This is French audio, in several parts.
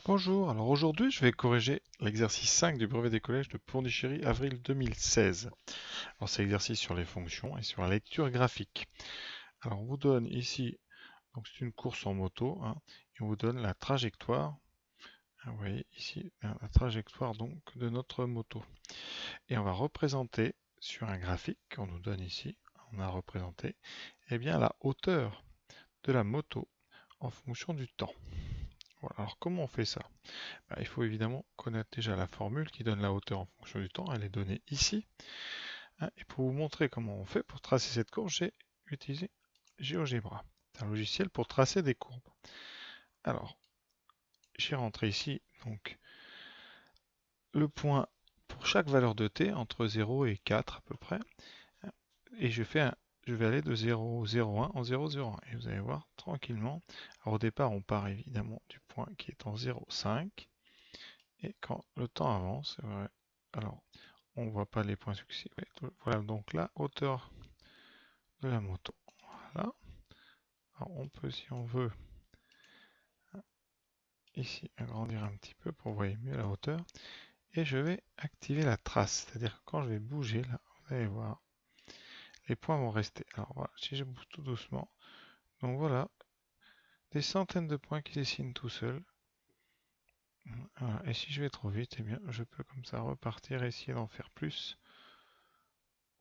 Bonjour, alors aujourd'hui je vais corriger l'exercice 5 du brevet des collèges de Pondichéry, avril 2016. Alors c'est l'exercice sur les fonctions et sur la lecture graphique. Alors on vous donne ici, donc c'est une course en moto, hein, et on vous donne la trajectoire, vous voyez ici la trajectoire donc de notre moto. Et on va représenter sur un graphique qu'on nous donne ici, on a représenté, eh bien la hauteur de la moto en fonction du temps. Voilà, alors comment on fait ça? Il faut évidemment connaître déjà la formule qui donne la hauteur en fonction du temps. Elle est donnée ici, hein. Et pour vous montrer comment on fait pour tracer cette courbe, j'ai utilisé GeoGebra. C'est un logiciel pour tracer des courbes. Alors, j'ai rentré ici donc le point pour chaque valeur de t entre 0 et 4 à peu près. Et je vais aller de 0,01 en 0,01. Et vous allez voir tranquillement. Alors au départ, on part évidemment du point qui est en 0,5. Et quand le temps avance, c'est vrai. Alors, on voit pas les points successifs. Voilà donc la hauteur de la moto. Voilà. Alors on peut, si on veut, ici agrandir un petit peu pour voir mieux la hauteur. Et je vais activer la trace. C'est-à-dire que quand je vais bouger, là, vous allez voir, les points vont rester. Alors voilà, si je bouge tout doucement, donc voilà, des centaines de points qui dessinent tout seuls. Voilà. Et si je vais trop vite, eh bien, je peux comme ça repartir et essayer d'en faire plus.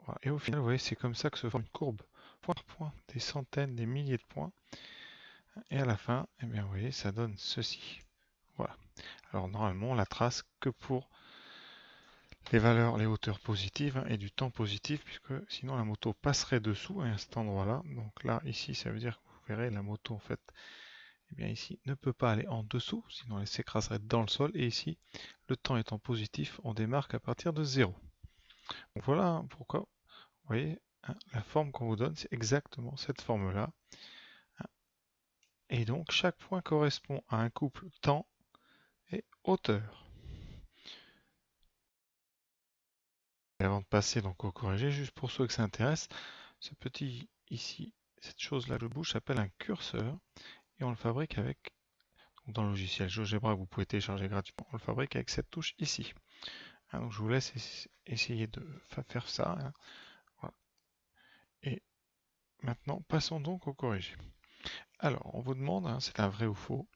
Voilà. Et au final, vous voyez, c'est comme ça que se forme une courbe, point par point, des centaines, des milliers de points. Et à la fin, eh bien, vous voyez, ça donne ceci. Voilà. Alors normalement, on la trace que pour les valeurs, les hauteurs positives, hein, et du temps positif, puisque sinon la moto passerait dessous, hein, à cet endroit-là. Donc là, ici, ça veut dire que vous verrez, la moto, en fait, eh bien ici, ne peut pas aller en dessous, sinon elle s'écraserait dans le sol. Et ici, le temps étant positif, on démarque à partir de 0. Donc voilà, hein, pourquoi, vous voyez, hein, la forme qu'on vous donne, c'est exactement cette forme-là. Et donc, chaque point correspond à un couple temps et hauteur. Et avant de passer donc au corrigé, juste pour ceux que ça intéresse, ce petit ici, cette chose-là, je bouge, s'appelle un curseur et on le fabrique avec, dans le logiciel GeoGebra que vous pouvez télécharger gratuitement, on le fabrique avec cette touche ici. Hein, donc je vous laisse essayer de faire ça. Hein. Voilà. Et maintenant, passons donc au corrigé. Alors, on vous demande, hein, c'est un vrai ou faux.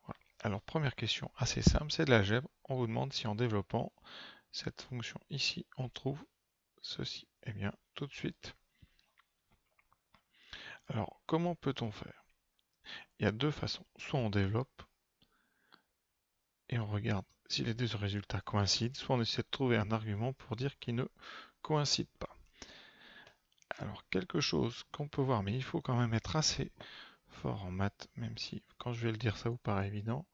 Voilà. Alors, première question assez simple, c'est de l'algèbre. On vous demande si en développant cette fonction ici, on trouve ceci. Eh bien, tout de suite. Alors, comment peut-on faire? Il y a deux façons. Soit on développe et on regarde si les deux résultats coïncident, soit on essaie de trouver un argument pour dire qu'ils ne coïncident pas. Alors, quelque chose qu'on peut voir, mais il faut quand même être assez fort en maths, même si quand je vais le dire ça vous paraît évident,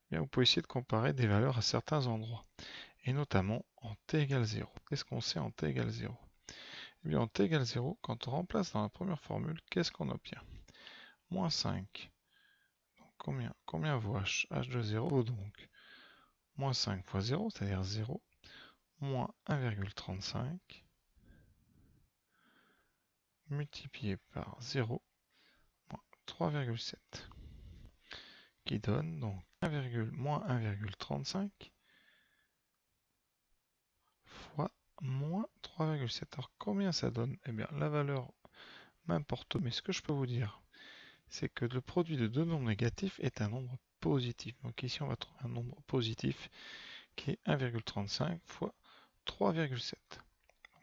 eh bien vous pouvez essayer de comparer des valeurs à certains endroits, et notamment en t égale 0. Qu'est-ce qu'on sait en t égale 0? Eh bien en t égale 0, quand on remplace dans la première formule, qu'est-ce qu'on obtient? Moins 5. Donc combien vaut h? H de 0 vaut donc moins 5 fois 0, c'est-à-dire 0, moins 1,35, multiplié par 0, moins 3,7, qui donne donc moins 1,35 fois moins 3,7. Alors combien ça donne? Eh bien la valeur m'importe, mais ce que je peux vous dire, c'est que le produit de deux nombres négatifs est un nombre positif. Donc ici on va trouver un nombre positif qui est 1,35 fois 3,7.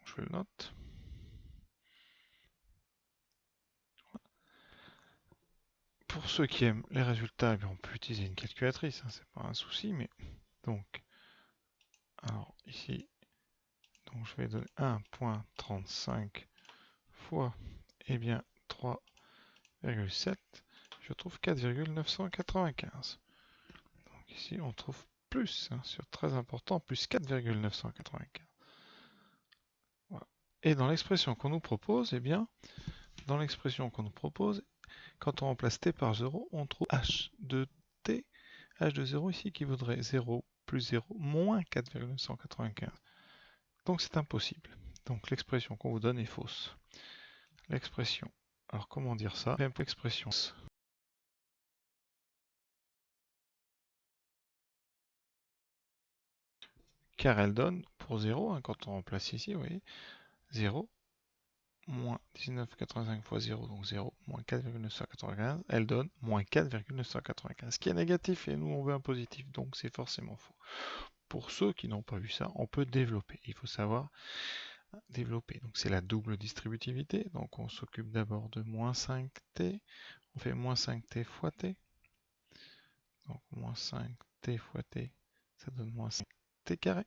Je le note. Pour ceux qui aiment les résultats, eh bien, on peut utiliser une calculatrice, hein, c'est pas un souci, mais donc, alors ici, donc je vais donner 1,35 fois, eh bien, 3,7, je trouve 4,995. Donc ici, on trouve plus, hein, sur très important, plus 4,995. Voilà. Et dans l'expression qu'on nous propose, eh bien, dans l'expression qu'on nous propose, quand on remplace t par 0, on trouve h de t, h de 0 ici qui vaudrait 0 plus 0 moins 4,995. Donc c'est impossible. Donc l'expression qu'on vous donne est fausse. L'expression, alors comment dire ça? L'expression car elle donne pour 0, hein, quand on remplace ici, vous voyez, 0, moins 19,85 fois 0, donc 0, moins 4,995, elle donne moins 4,995, ce qui est négatif, et nous on veut un positif, donc c'est forcément faux. Pour ceux qui n'ont pas vu ça, on peut développer. Il faut savoir développer. Donc c'est la double distributivité. Donc on s'occupe d'abord de moins 5t. On fait moins 5t fois t. Donc moins 5t fois t, ça donne moins 5t carré.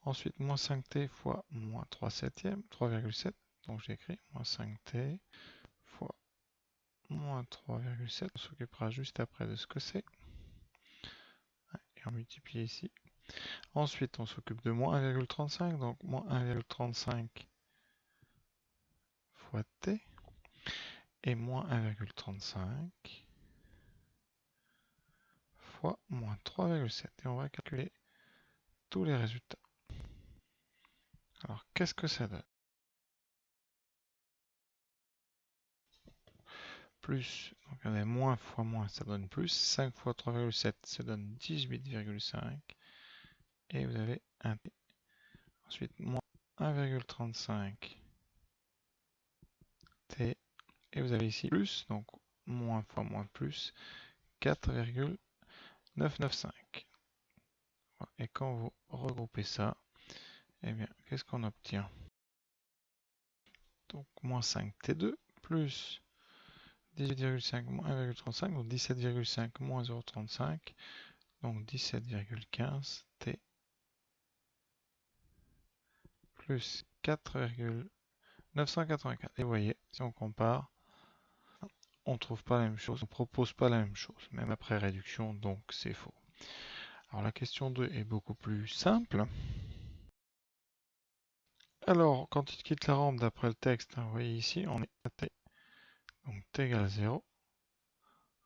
Ensuite, moins 5t fois moins 3 septièmes, 3,7. Donc j'écris moins 5t fois moins 3,7. On s'occupera juste après de ce que c'est. Et on multiplie ici. Ensuite, on s'occupe de moins 1,35. Donc moins 1,35 fois t. Et moins 1,35 fois moins 3,7. Et on va calculer tous les résultats. Alors, qu'est-ce que ça donne? Plus, donc on a moins fois moins, ça donne plus. 5 fois 3,7, ça donne 18,5. Et vous avez un t. Ensuite, moins 1,35 t. Et vous avez ici plus, donc moins fois moins plus, 4,995. Et quand vous regroupez ça, eh bien, qu'est-ce qu'on obtient? Donc, moins 5t2 plus 18,5 moins 1,35, donc 17,5 moins 0,35, donc 17,15 t plus 4,984. Et vous voyez, si on compare, on ne trouve pas la même chose, on ne propose pas la même chose, même après réduction, donc c'est faux. Alors la question 2 est beaucoup plus simple. Alors, quand il quitte la rampe d'après le texte, hein, vous voyez ici, on est à t, donc t égale 0.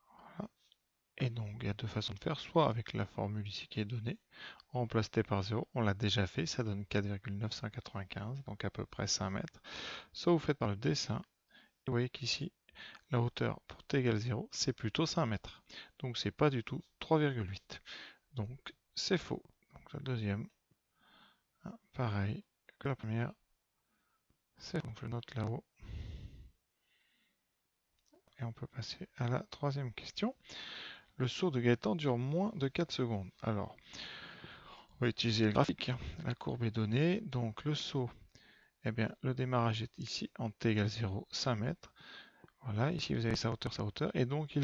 Voilà. Et donc, il y a deux façons de faire, soit avec la formule ici qui est donnée, on remplace t par 0, on l'a déjà fait, ça donne 4,995, donc à peu près 5 mètres. Soit vous faites par le dessin, et vous voyez qu'ici, la hauteur pour t égale 0, c'est plutôt 5 mètres. Donc c'est pas du tout 3,8. Donc c'est faux. Donc la deuxième, hein, pareil que la première, c'est faux. Donc je note là-haut. Et on peut passer à la troisième question. Le saut de Gaëtan dure moins de 4 secondes. Alors, on va utiliser le graphique. La courbe est donnée. Donc le saut, eh bien, le démarrage est ici en t égale 0, 5 mètres. Voilà, ici vous avez sa hauteur. Et donc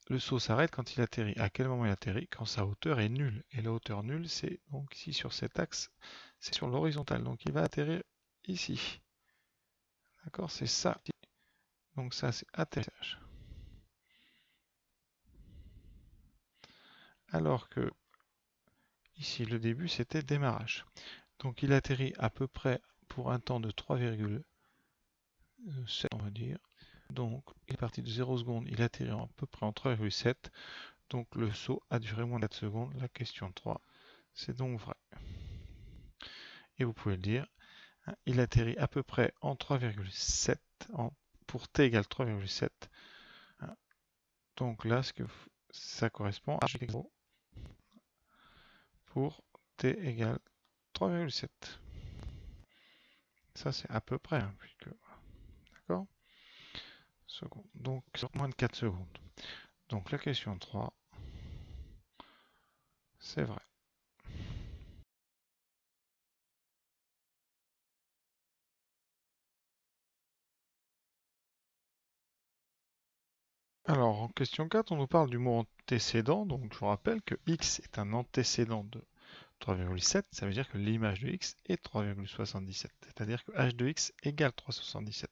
le saut s'arrête quand il atterrit. À quel moment il atterrit? Quand sa hauteur est nulle. Et la hauteur nulle, c'est donc ici sur cet axe, c'est sur l'horizontale. Donc il va atterrir ici. D'accord? C'est ça. Donc ça, c'est atterrissage. Alors que ici, le début, c'était démarrage. Donc il atterrit à peu près pour un temps de 3,7, on va dire. Donc il est parti de 0 secondes, il atterrit à peu près en 3,7. Donc le saut a duré moins de 4 secondes. La question 3, c'est donc vrai. Et vous pouvez le dire, hein, il atterrit à peu près en 3,7, pour t égale 3,7. Hein. Donc là, ça correspond à h pour t égale 3,7. Ça, c'est à peu près, hein, puisque, d'accord? Secondes. Donc, sur moins de 4 secondes. Donc, la question 3, c'est vrai. Alors, en question 4, on nous parle du mot antécédent. Donc, je vous rappelle que x est un antécédent de 3,7. Ça veut dire que l'image de x est 3,77. C'est-à-dire que h de x égale 3,77.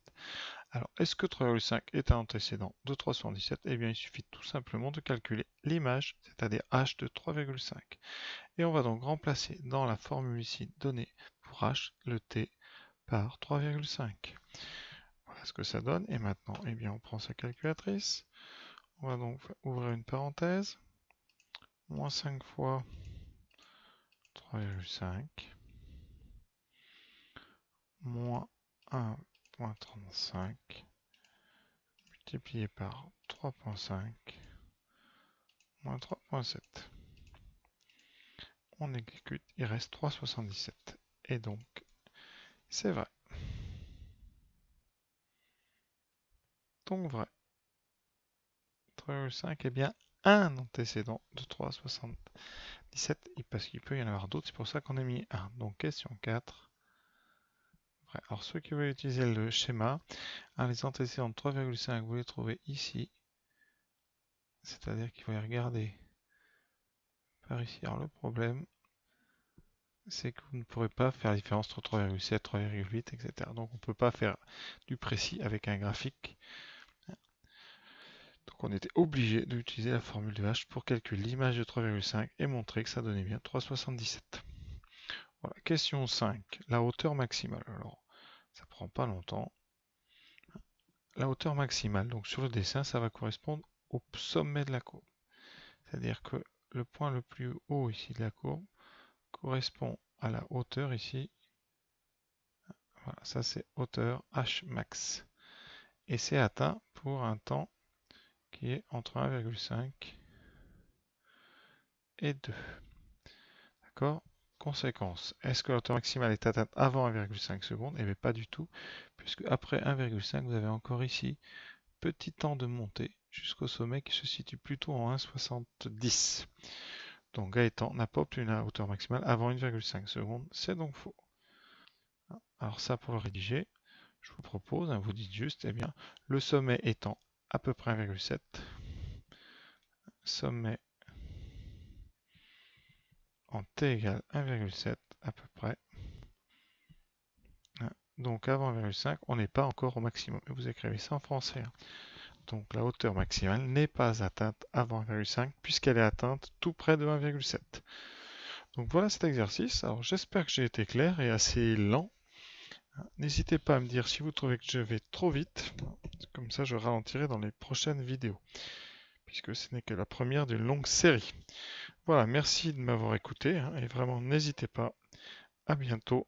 Alors, est-ce que 3,5 est un antécédent de 3,77? Eh bien, il suffit tout simplement de calculer l'image, c'est-à-dire h de 3,5. Et on va donc remplacer dans la formule ici donnée pour h le t par 3,5. Voilà ce que ça donne. Et maintenant, eh bien, on prend sa calculatrice. On va donc ouvrir une parenthèse. Moins 5 fois 3,5 moins 1,35 multiplié par 3,5 moins 3,7. on exécute, il reste 3,77. Et donc, c'est vrai. Donc vrai. 3,5 est bien un antécédent de 3,77 parce qu'il peut y en avoir d'autres, c'est pour ça qu'on a mis 1. Donc question 4. Vrai. Alors ceux qui veulent utiliser le schéma, les antécédents de 3,5, vous les trouvez ici. C'est-à-dire qu'il faut les regarder par ici. Alors le problème, c'est que vous ne pourrez pas faire la différence entre 3,7, 3,8, etc. Donc on ne peut pas faire du précis avec un graphique. Donc on était obligé d'utiliser la formule de H pour calculer l'image de 3,5 et montrer que ça donnait bien 3,77. Voilà. Question 5. La hauteur maximale. Alors, ça prend pas longtemps. La hauteur maximale, donc sur le dessin, ça va correspondre au sommet de la courbe. C'est-à-dire que le point le plus haut ici de la courbe correspond à la hauteur ici. Voilà, ça c'est hauteur H max. Et c'est atteint pour un temps qui est entre 1,5 et 2. D'accord? Conséquence, est-ce que la hauteur maximale est atteinte avant 1,5 secondes? Eh bien pas du tout, puisque après 1,5 vous avez encore ici petit temps de montée jusqu'au sommet qui se situe plutôt en 1,70. Donc Gaëtan n'a pas obtenu la hauteur maximale avant 1,5 secondes, c'est donc faux. Alors ça pour le rédiger, je vous propose, vous dites juste, eh bien, le sommet étant à peu près 1,7, sommet en t égale 1,7 à peu près. Donc avant 1,5, on n'est pas encore au maximum. Et vous écrivez ça en français. Donc la hauteur maximale n'est pas atteinte avant 1,5 puisqu'elle est atteinte tout près de 1,7. Donc voilà cet exercice. Alors j'espère que j'ai été clair et assez lent. N'hésitez pas à me dire si vous trouvez que je vais trop vite. Comme ça je ralentirai dans les prochaines vidéos. Puisque ce n'est que la première d'une longue série. Voilà, merci de m'avoir écouté. Et vraiment n'hésitez pas. À bientôt